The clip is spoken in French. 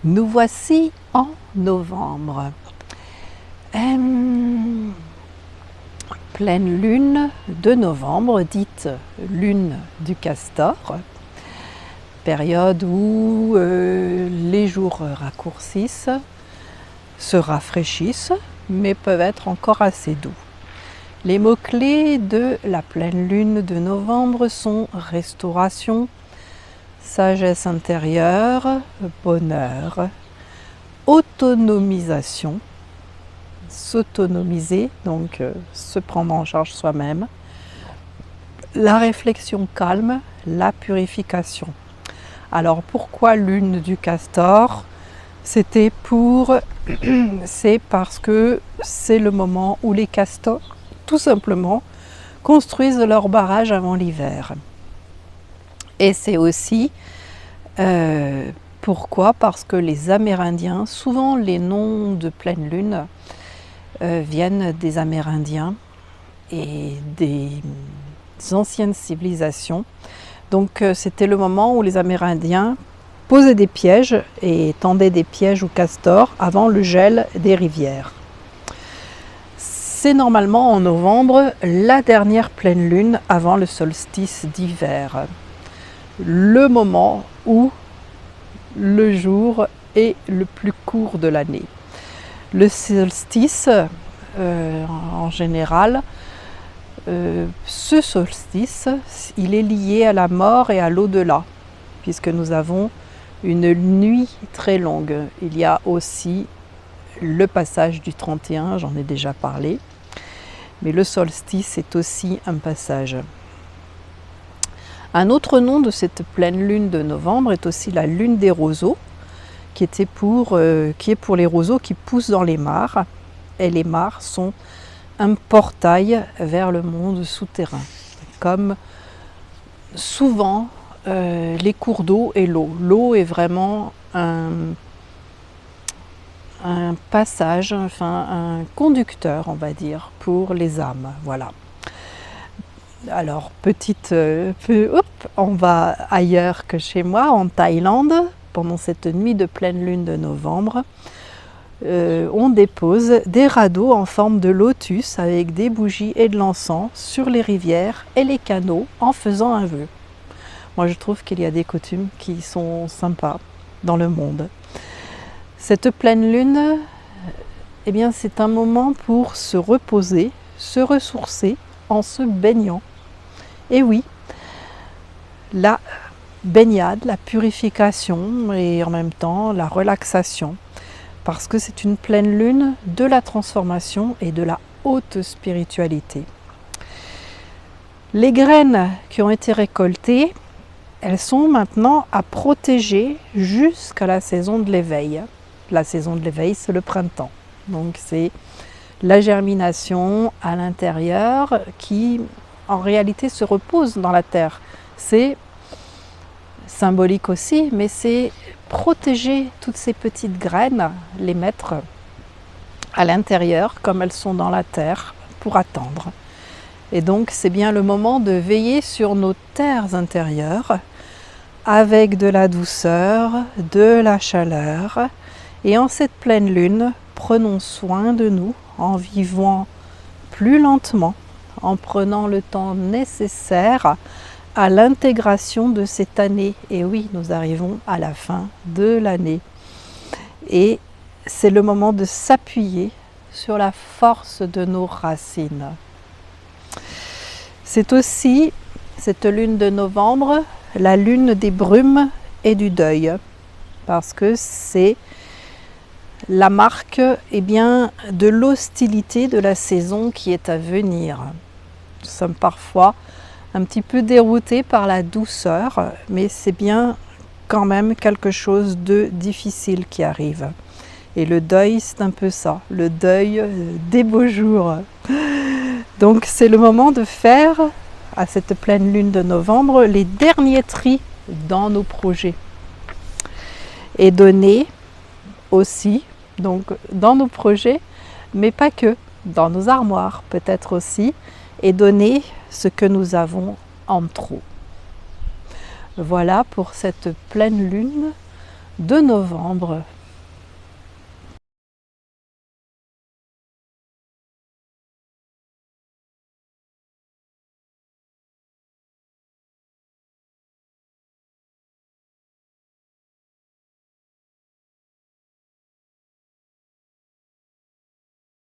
Nous voici en novembre. Pleine lune de novembre, dite lune du castor, période où les jours raccourcissent, se rafraîchissent, mais peuvent être encore assez doux. Les mots-clés de la pleine lune de novembre sont restauration, sagesse intérieure, bonheur, autonomisation, s'autonomiser, donc se prendre en charge soi-même, la réflexion calme, la purification. Alors pourquoi lune du castor? C'est parce que c'est le moment où les castors, tout simplement, construisent leur barrage avant l'hiver. Et c'est aussi pourquoi? Parce que les Amérindiens, souvent les noms de pleine lune viennent des Amérindiens et des anciennes civilisations. Donc c'était le moment où les Amérindiens posaient des pièges et tendaient des pièges aux castors avant le gel des rivières. C'est normalement en novembre la dernière pleine lune avant le solstice d'hiver. Le moment où le jour est le plus court de l'année. Le solstice, en général, ce solstice, il est lié à la mort et à l'au-delà, puisque nous avons une nuit très longue. Il y a aussi le passage du 31, j'en ai déjà parlé, mais le solstice est aussi un passage. Un autre nom de cette pleine lune de novembre est aussi la lune des roseaux, qui est pour les roseaux qui poussent dans les mares. Et les mares sont un portail vers le monde souterrain, comme souvent les cours d'eau et l'eau. L'eau est vraiment un passage, enfin un conducteur, on va dire, pour les âmes. Voilà. Alors, on va ailleurs que chez moi, en Thaïlande, pendant cette nuit de pleine lune de novembre. On dépose des radeaux en forme de lotus avec des bougies et de l'encens sur les rivières et les canaux en faisant un vœu. Moi, je trouve qu'il y a des coutumes qui sont sympas dans le monde. Cette pleine lune, eh bien, c'est un moment pour se reposer, se ressourcer en se baignant. Et oui, la baignade, la purification et en même temps la relaxation, parce que c'est une pleine lune de la transformation et de la haute spiritualité. Les graines qui ont été récoltées, elles sont maintenant à protéger jusqu'à la saison de l'éveil. La saison de l'éveil, c'est le printemps. Donc c'est la germination à l'intérieur qui en réalité se repose dans la terre. C'est symbolique aussi, mais c'est protéger toutes ces petites graines, les mettre à l'intérieur comme elles sont dans la terre pour attendre. Et donc c'est bien le moment de veiller sur nos terres intérieures avec de la douceur, de la chaleur. Et en cette pleine lune, prenons soin de nous en vivant plus lentement, en prenant le temps nécessaire à l'intégration de cette année. Et oui, nous arrivons à la fin de l'année. Et c'est le moment de s'appuyer sur la force de nos racines. C'est aussi, cette lune de novembre, la lune des brumes et du deuil. Parce que c'est la marque de l'hostilité de la saison qui est à venir. Nous sommes parfois un petit peu déroutés par la douceur, mais c'est bien quand même quelque chose de difficile qui arrive. Et le deuil, c'est un peu ça, le deuil des beaux jours. Donc c'est le moment de faire, à cette pleine lune de novembre, les derniers tris dans nos projets. Et donner aussi, donc dans nos projets, mais pas que, dans nos armoires peut-être aussi, et donner ce que nous avons en trop. Voilà pour cette pleine lune de novembre